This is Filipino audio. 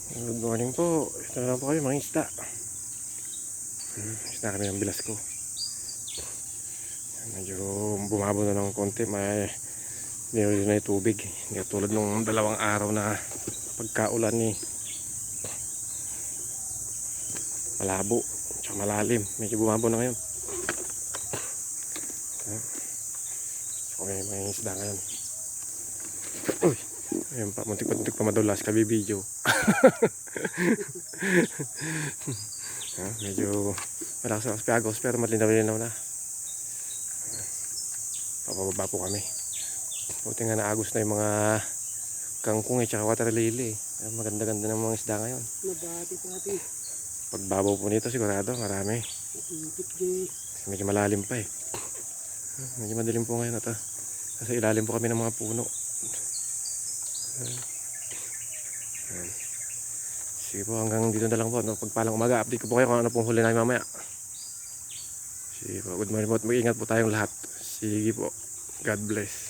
Good morning po. Ito na lang po kayo mga isda. Isda kami ng bilas ko. Medyo bumabo na ng konti. May nilulil na yung tubig. Hindi tulad nung dalawang araw na pagkaulan ni malabo tsaka malalim. Medyo bumabo na ngayon. So may mga isda ngayon. Uy! Ayun pa, muntik pa madulas kabibidyo. Medyo malakas ang piagos pero malinaw-linaw na. Papababa po kami. Buti nga naagos na yung mga kangkong at water lily. Maganda-ganda ng mga isda ngayon. Nabati-pati. Pagbabaw po nito sigurado marami. Medyo malalim pa eh. Medyo madilim po ngayon ito. Nasa ilalim po kami ng mga puno. Sige po, hanggang dito na lang po. Pagpalang umaga, update ko po kayo kung ano pong huli namin mamaya. Sige po, good morning po at mag-ingat po tayong lahat. Sige po, God bless.